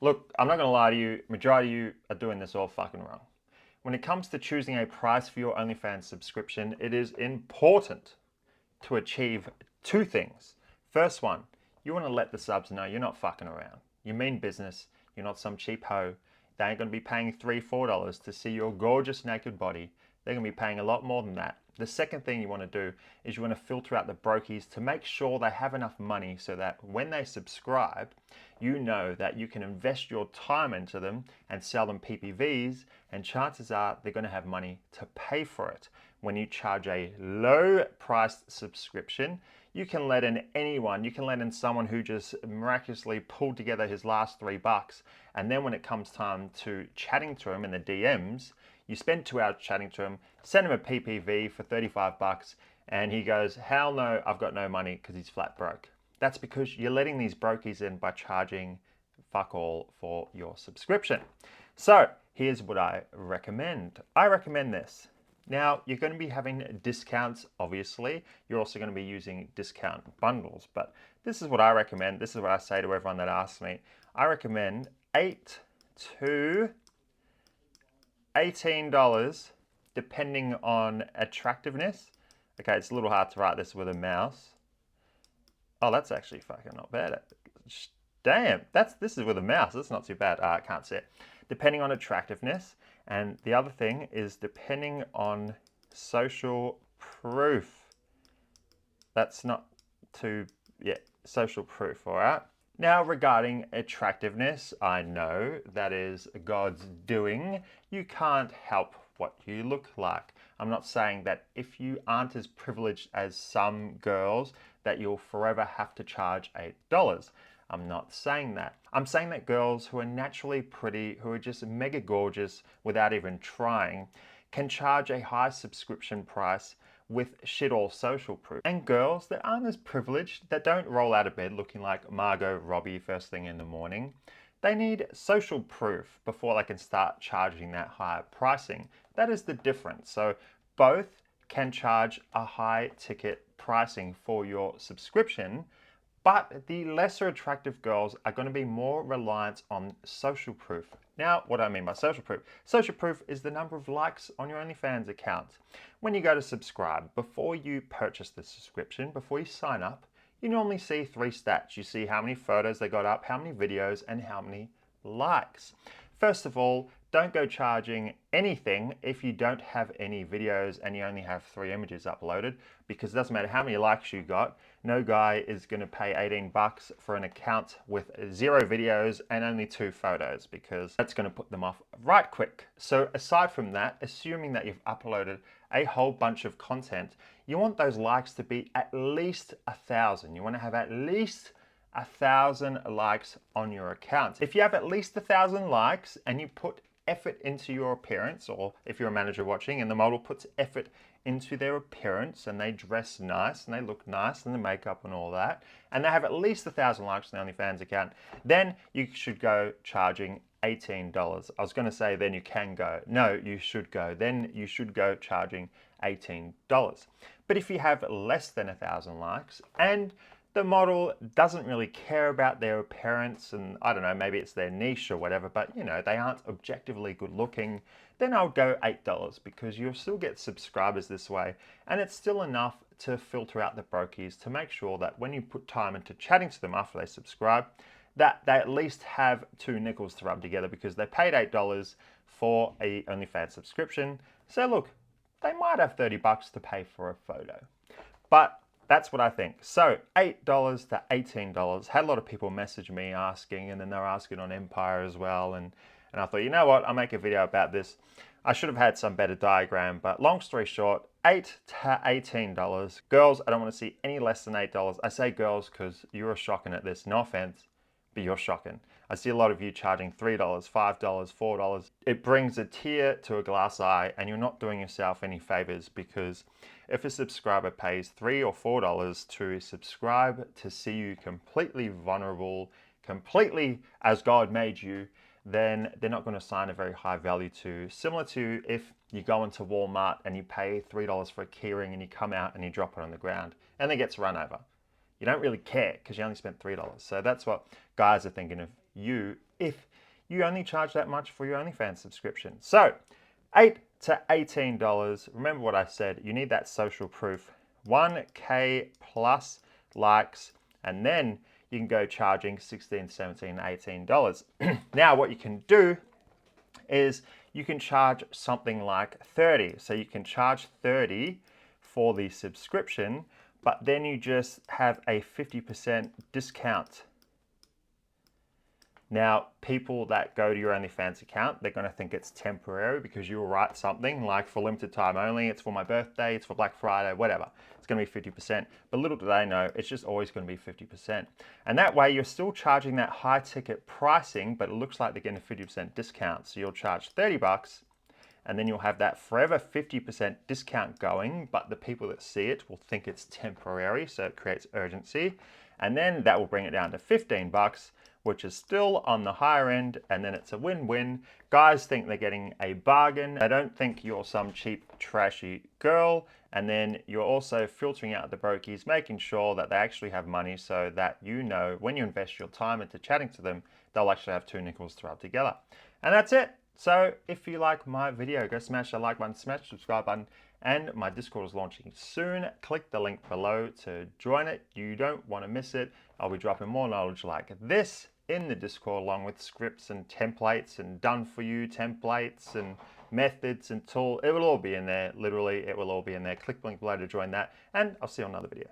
Look, I'm not going to lie to you, majority of you are doing this all fucking wrong. When it comes to choosing a price for your OnlyFans subscription, it is important to achieve two things. First one, you want to let the subs know you're not fucking around. You mean business, you're not some cheap hoe. They ain't going to be paying $3, $4 to see your gorgeous naked body. They're going to be paying a lot more than that. The second thing you want to do is you want to filter out the brokies to make sure they have enough money so that when they subscribe, you know that you can invest your time into them and sell them PPVs, and chances are they're going to have money to pay for it. When you charge a low priced subscription, you can let in anyone. You can let in someone who just miraculously pulled together his last $3. And then when it comes time to chatting to him in the DMs, you spend 2 hours chatting to him, send him a PPV for $35, and he goes, hell no, I've got no money, because he's flat broke. That's because you're letting these brokies in by charging fuck all for your subscription. So here's what I recommend. I recommend this. Now, you're going to be having discounts, obviously. You're also going to be using discount bundles, but this is what I recommend. This is what I say to everyone that asks me. I recommend $8 to $18 depending on attractiveness. Okay, it's a little hard to write this with a mouse. Oh, that's actually fucking not bad. Damn, this is with a mouse. That's not too bad. I can't see it. Depending on attractiveness. And the other thing is depending on social proof. That's not too, yeah, social proof, all right? Now, regarding attractiveness, I know that is God's doing. You can't help what you look like. I'm not saying that if you aren't as privileged as some girls, that you'll forever have to charge $8. I'm not saying that. I'm saying that girls who are naturally pretty, who are just mega gorgeous without even trying, can charge a high subscription price with shit all social proof. And girls that aren't as privileged, that don't roll out of bed looking like Margot Robbie first thing in the morning, they need social proof before they can start charging that higher pricing. That is the difference. So both can charge a high ticket pricing for your subscription, but the lesser attractive girls are going to be more reliant on social proof. Now, what do I mean by social proof? Social proof is the number of likes on your OnlyFans account. When you go to subscribe, before you purchase the subscription, before you sign up, you normally see 3 stats. You see how many photos they got up, how many videos, and how many likes. First of all, don't go charging anything if you don't have any videos and you only have 3 images uploaded, because it doesn't matter how many likes you got. No guy is going to pay $18 for an account with 0 videos and only 2 photos, because that's going to put them off right quick. So aside from that, assuming that you've uploaded a whole bunch of content, you want those likes to be at least 1,000. You want to have at least 1,000 likes on your account. If you have at least 1,000 likes and you put effort into your appearance, or if you're a manager watching and the model puts effort into their appearance and they dress nice and they look nice and the makeup and all that, and they have at least 1,000 likes on the OnlyFans account, then you should go charging $18. I was going to say then you can go. No, you should go. Then you should go charging $18. But if you have less than 1,000 likes and the model doesn't really care about their appearance, and I don't know, maybe it's their niche or whatever, but you know, they aren't objectively good looking, then I'll go $8, because you'll still get subscribers this way, and it's still enough to filter out the brokies to make sure that when you put time into chatting to them after they subscribe, that they at least have 2 nickels to rub together, because they paid $8 for a OnlyFans subscription. So look, they might have $30 to pay for a photo. But that's what I think. So $8 to $18. Had a lot of people message me asking, and then they were asking on Empire as well. And I thought, you know what, I'll make a video about this. I should have had some better diagram, but long story short, $8 to $18. Girls, I don't want to see any less than $8. I say girls because you're shocking at this. No offense, but you're shocking. I see a lot of you charging $3, $5, $4. It brings a tear to a glass eye, and you're not doing yourself any favors, because if a subscriber pays $3 or $4 to subscribe to see you completely vulnerable, completely as God made you, then they're not going to assign a very high value to. Similar to if you go into Walmart and you pay $3 for a keyring and you come out and you drop it on the ground and it gets run over. You don't really care because you only spent $3. So that's what guys are thinking of you if you only charge that much for your OnlyFans subscription. So $8 to $18. Remember what I said, you need that social proof, 1K plus likes, and then you can go charging $16, $17, $18. Now what you can do is you can charge something like 30. So you can charge 30 for the subscription, but then you just have a 50% discount. Now, people that go to your OnlyFans account, they're going to think it's temporary because you'll write something like for limited time only, it's for my birthday, it's for Black Friday, whatever. It's going to be 50%. But little do they know, it's just always going to be 50%. And that way you're still charging that high ticket pricing, but it looks like they're getting a 50% discount. So you'll charge 30 bucks and then you'll have that forever 50% discount going, but the people that see it will think it's temporary, so it creates urgency. And then that will bring it down to 15 bucks, which is still on the higher end, and then it's a win-win. Guys think they're getting a bargain. They don't think you're some cheap, trashy girl, and then you're also filtering out the brokies, making sure that they actually have money so that you know when you invest your time into chatting to them, they'll actually have 2 nickels to rub together. And that's it. So if you like my video, go smash the like button, smash the subscribe button, and my Discord is launching soon. Click the link below to join it. You don't want to miss it. I'll be dropping more knowledge like this in the Discord, along with scripts and templates and done for you templates and methods and tools. It will all be in there. Literally, it will all be in there. Click the link below to join that, and I'll see you on another video.